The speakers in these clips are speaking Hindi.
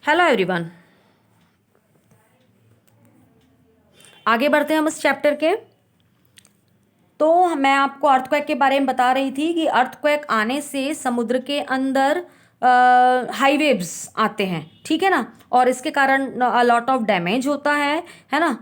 Hello everyone. आगे बढ़ते हैं हम इस चैप्टर के। तो मैं आपको अर्थक्वेक के बारे में बता रही थी कि अर्थक्वेक आने से समुद्र के अंदर हाई वेव्स आते हैं, ठीक है ना। और इसके कारण लॉट ऑफ डैमेज होता है ना।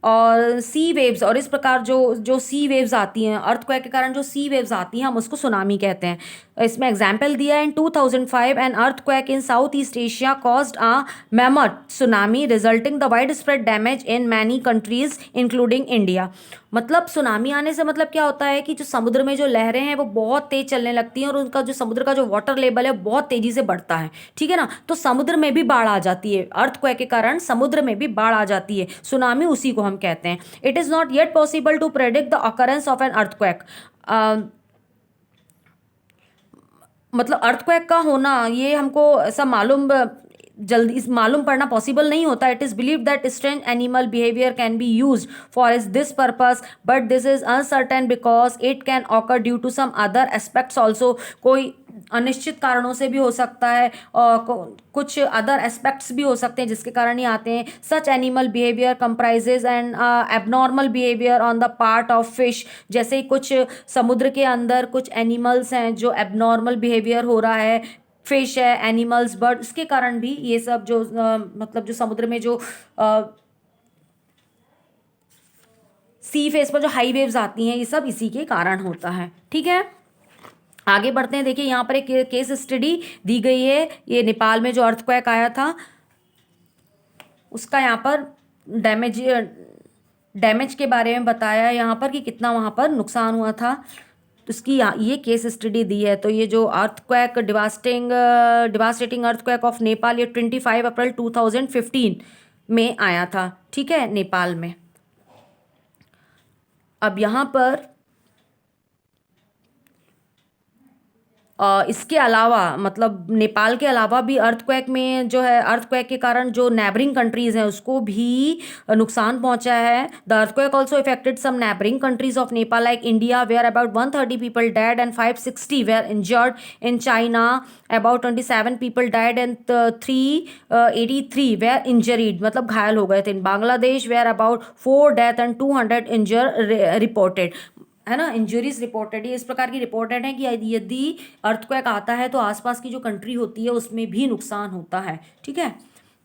और सी वेव्स, और इस प्रकार जो जो सी वेव्स आती हैं अर्थक्वेक के कारण, जो सी वेव्स आती हैं हम उसको सुनामी कहते हैं। इसमें एग्जाम्पल दिया है इन 2005 an earthquake in south east Asia caused a mammoth tsunami resulting the wide spread damage in many countries including India. मतलब सुनामी आने से मतलब क्या होता है कि जो समुद्र में जो लहरें हैं वो बहुत तेज चलने लगती हैं और उनका जो समुद्र का जो वाटर लेवल है बहुत तेजी से बढ़ता है, ठीक है ना। तो समुद्र में भी बाढ़ आ जाती है, अर्थक्वेक के कारण समुद्र में भी बाढ़ आ जाती है, सुनामी उसी को हम कहते हैं। It is not yet possible to predict the occurrence of an earthquake. मतलब अर्थक्वेक का होना ये हमको ऐसा मालूम जल्दी इस मालूम पड़ना पॉसिबल नहीं होता। It is believe that strange animal behaviour can be use for is this purpose, but this is uncertain because it can occur due to some other aspects also. कोई अनिश्चित कारणों से भी हो सकता है और कुछ अदर एस्पेक्ट्स भी हो सकते हैं जिसके कारण ही आते हैं। Such animal behaviour comprises and abnormal behaviour on the part of fish. जैसे ही कुछ समुद्र के अंदर कुछ एनिमल्स हैं जो एबनॉर्मल बिहेवियर हो रहा है, फिश है, एनिमल्स, बर्ड, इसके कारण भी ये सब जो मतलब जो समुद्र में जो सी फेस पर जो हाई वेव्स आती हैं ये सब इसी के कारण होता है, ठीक है। आगे बढ़ते हैं। देखिए यहाँ पर एक केस स्टडी दी गई है। ये नेपाल में जो अर्थक्वेक आया था उसका यहाँ पर डैमेज डैमेज के बारे में बताया है यहाँ पर कि कितना वहाँ पर नुकसान हुआ था। तो इसकी ये केस स्टडी दी है। तो ये जो earthquake devastating earthquake of Nepal, ये 25 अप्रैल 2015 में आया था, ठीक है, नेपाल में। अब यहाँ पर इसके अलावा मतलब नेपाल के अलावा भी अर्थक्वेक में जो है अर्थक्वेक के कारण जो नेबरिंग कंट्रीज हैं उसको भी नुकसान पहुंचा है। The earthquake also affected some neighbouring countries of Nepal like India where about 130 people dead and 560 were injured. In China about 27 people died and 383 were injured, मतलब घायल हो गए थे। In Bangladesh were about 4 death and 200 injure reported, है ना, इंजरीज रिपोर्टेड। ये इस प्रकार की रिपोर्टेड है कि यदि अर्थक्वेक आता है तो आसपास की जो कंट्री होती है उसमें भी नुकसान होता है, ठीक है।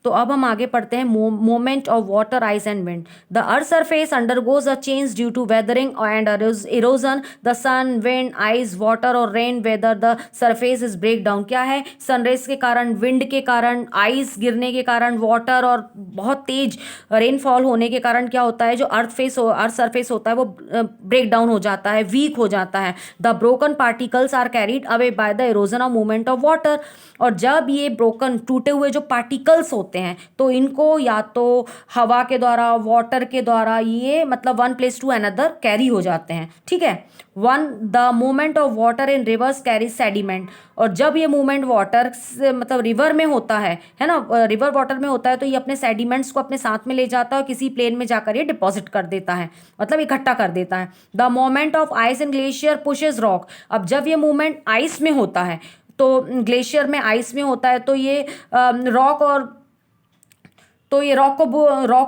तो अब हम आगे पढ़ते हैं movement of water, ice and wind. The earth surface undergoes a change due to weathering and erosion. The sun, wind, ice, water और rain weather the surface is break down. क्या है, सनरेज के कारण, विंड के कारण, आइस गिरने के कारण, वाटर और बहुत तेज रेनफॉल होने के कारण क्या होता है, जो अर्थ सरफेस होता है वो ब्रेक डाउन हो जाता है, वीक हो जाता है। The broken particles are carried away by the erosion of movement of water. और जब ये ब्रोकन टूटे हुए जो पार्टिकल्स होते हैं तो इनको या तो हवा के द्वारा, वाटर के द्वारा, ये मतलब one place to another carry हो जाते हैं, ठीक है। The movement of water in rivers carry sediment. और जब ये मूवमेंट वाटर मतलब रिवर में होता है ना, रिवर वाटर में होता है तो ये अपने सेडिमेंट्स को अपने साथ में ले जाता है और किसी प्लेन में जाकर ये डिपॉजिट कर देता है, मतलब इकट्ठा कर देता है। The movement of ice in glacier pushes rock. अब जब ये मूवमेंट आइस में होता है तो ग्लेशियर में, आइस में होता है तो ये रॉक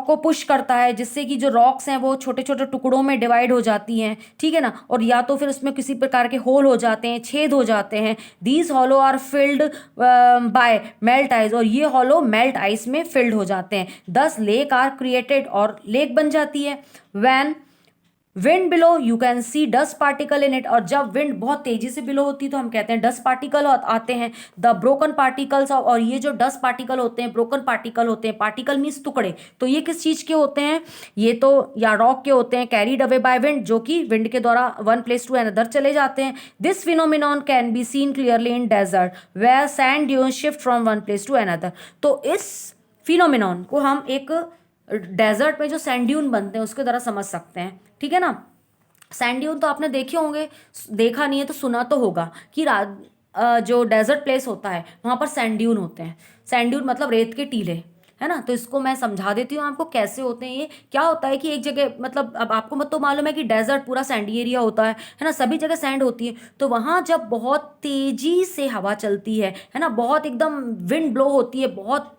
को पुश करता है जिससे कि जो रॉक्स हैं वो छोटे छोटे टुकड़ों में डिवाइड हो जाती हैं, ठीक है ना। और या तो फिर उसमें किसी प्रकार के होल हो जाते हैं, छेद हो जाते हैं। These hollow are filled by melt ice. और ये हॉलो मेल्ट आइस में फिल्ड हो जाते हैं। दस लेक आर क्रिएटेड, और लेक बन जाती है। When wind blow you can see dust particle in it. और जब विंड बहुत तेजी से बिलो होती है तो हम कहते हैं डस्ट पार्टिकल आते हैं। द ब्रोकन पार्टिकल्स, और ये जो डस्ट पार्टिकल होते हैं, ब्रोकन पार्टिकल होते हैं, पार्टिकल मीन्स टुकड़े, तो ये किस चीज के होते हैं, ये तो या रॉक के होते हैं, कैरीड अवे बाय विंड, जो कि विंड के द्वारा वन प्लेस टू अनदर चले जाते हैं। This phenomenon can be seen clearly in desert where sand dune shift from one place to another. तो इस फिनोमिनॉन को हम एक डेजर्ट में जो सैंड ड्यून बनते हैं उसके द्वारा समझ सकते हैं, ठीक है ना। सैंड ड्यून तो आपने देखे होंगे, देखा नहीं है तो सुना तो होगा कि जो डेजर्ट प्लेस होता है वहाँ पर सैंड ड्यून होते हैं। सैंड ड्यून मतलब रेत के टीले, है ना। तो इसको मैं समझा देती हूँ आपको कैसे होते हैं ये। क्या होता है कि एक जगह, मतलब अब आपको मत तो मालूम है कि डेजर्ट पूरा सैंडी एरिया होता है ना, सभी जगह सैंड होती है। तो वहाँ जब बहुत तेजी से हवा चलती है ना, बहुत एकदम विंड ब्लो होती है, बहुत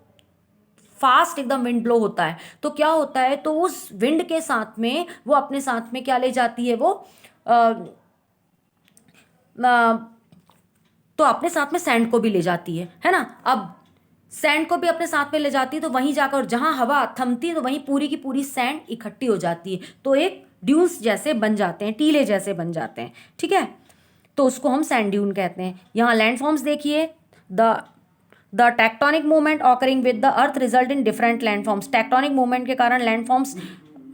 फास्ट एकदम विंड ब्लो होता है, तो क्या होता है, तो उस विंड के साथ में वो अपने साथ में क्या ले जाती है, वो तो अपने साथ में सैंड को भी ले जाती है ना। अब सैंड को भी अपने साथ में ले जाती है, तो वहीं जाकर जहां हवा थमती है तो वहीं पूरी की पूरी सैंड इकट्ठी हो जाती है, तो एक ड्यून्स जैसे बन जाते हैं, टीले जैसे बन जाते हैं, ठीक है, तो उसको हम सैंड ड्यून कहते हैं। यहाँ लैंडफॉर्म्स देखिए, the tectonic movement occurring with the earth result in different landforms. Tectonic movement के कारण लैंडफॉर्म्स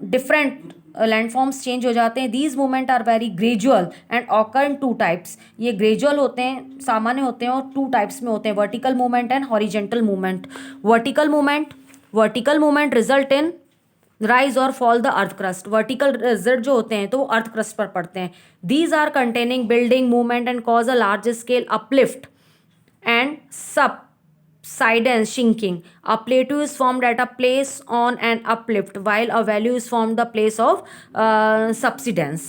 डिफरेंट लैंडफॉर्म्स चेंज हो जाते हैं। These movement are very gradual and occur in two types. ये ग्रेजुअल होते हैं, सामान्य होते हैं, और टू टाइप्स में होते हैं, vertical movement and horizontal movement. Vertical movement result in rise और fall the earth crust. Vertical result जो होते हैं तो वो अर्थ क्रस्ट पर पड़ते हैं। These are containing building movement and cause a large scale uplift and subsidence sinking. A plateau is formed at a place on an uplift while a valley is formed the place of subsidence.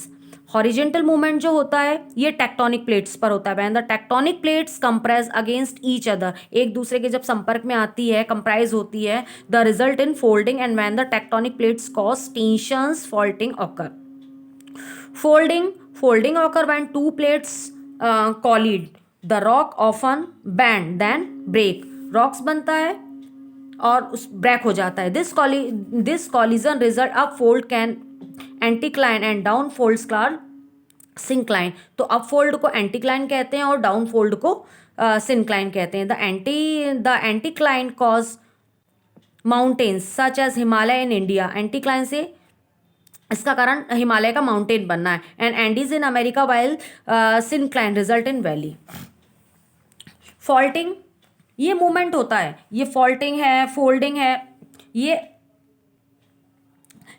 Horizontal movement जो होता है ये टेक्टोनिक प्लेट्स पर होता है। When the tectonic plates compress against each other, एक दूसरे के जब संपर्क में आती है, कंप्राइज होती है, the result in folding and when the tectonic plates cause tensions faulting occur. Folding occur when two plates collide. The rock often bend then break. Rocks बनता है और उस ब्रेक हो जाता है। This collision result up fold can anticline and down fold क्लार सिंक्लाइन। तो अप फोल्ड को एंटीक्लाइन कहते हैं और डाउन फोल्ड को सिंक्लाइन कहते हैं। The anticline cause mountains such as Himalaya in India. Anticline से इसका कारण हिमालय का माउंटेन बनना है। And Andes in America while syncline result in valley. Faulting ये मूवमेंट होता है, ये फॉल्टिंग है, फोल्डिंग है,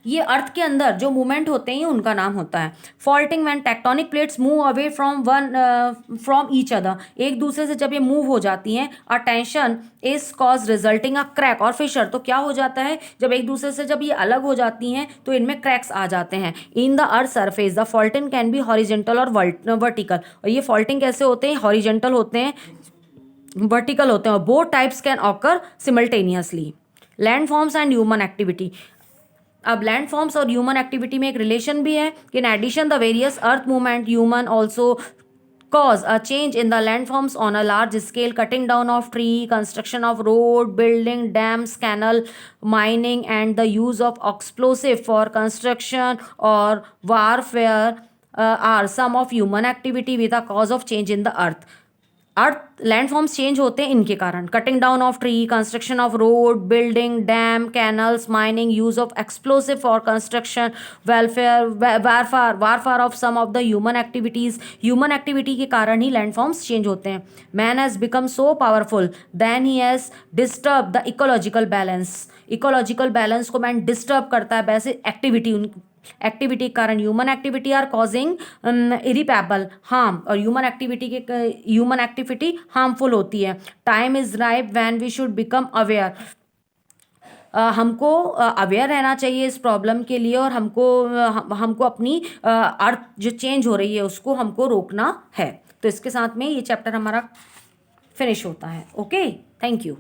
ये अर्थ के अंदर जो मूवमेंट होते हैं ये उनका नाम होता है। Faulting when tectonic plates move away from each other, एक दूसरे से जब ये मूव हो जाती हैं, अ tension is cause resulting a crack और फिशर। तो क्या हो जाता है, जब एक दूसरे से जब ये अलग हो जाती हैं तो इनमें क्रैक्स आ जाते हैं। In the earth surface the faulting can be horizontal और वर्टिकल। और ये फॉल्टिंग कैसे होते हैं, हॉरिजेंटल होते हैं, वर्टिकल होते हैं, और both types can occur simultaneously. Landforms and human activity. अब लैंडफॉर्म्स और ह्यूमन एक्टिविटी में एक रिलेशन भी है कि in addition the various earth movement human also cause a change in the landforms on a large scale, cutting down of tree, construction of road, building dams, canal, mining, and the use of explosive for construction or warfare are some of human activity with a cause of change in the earth. Earth landforms change होते हैं इनके कारण, cutting down of tree, construction of road, building, dam, canals, mining, use of explosive for construction, welfare, warfare of some of the human activities. Human activity के कारण ही लैंडफॉर्म्स चेंज होते हैं। Man has become so powerful then he has disturb the ecological balance. Ecological balance को मैन डिस्टर्ब करता है, वैसे एक्टिविटी के कारण human activity are causing irreparable harm, और ह्यूमन एक्टिविटी हार्मफुल होती है। Time is ripe when we should become aware. हमको अवेयर रहना चाहिए इस प्रॉब्लम के लिए, और हमको अपनी अर्थ जो चेंज हो रही है उसको हमको रोकना है। तो इसके साथ में ये चैप्टर हमारा फिनिश होता है। Okay, thank you.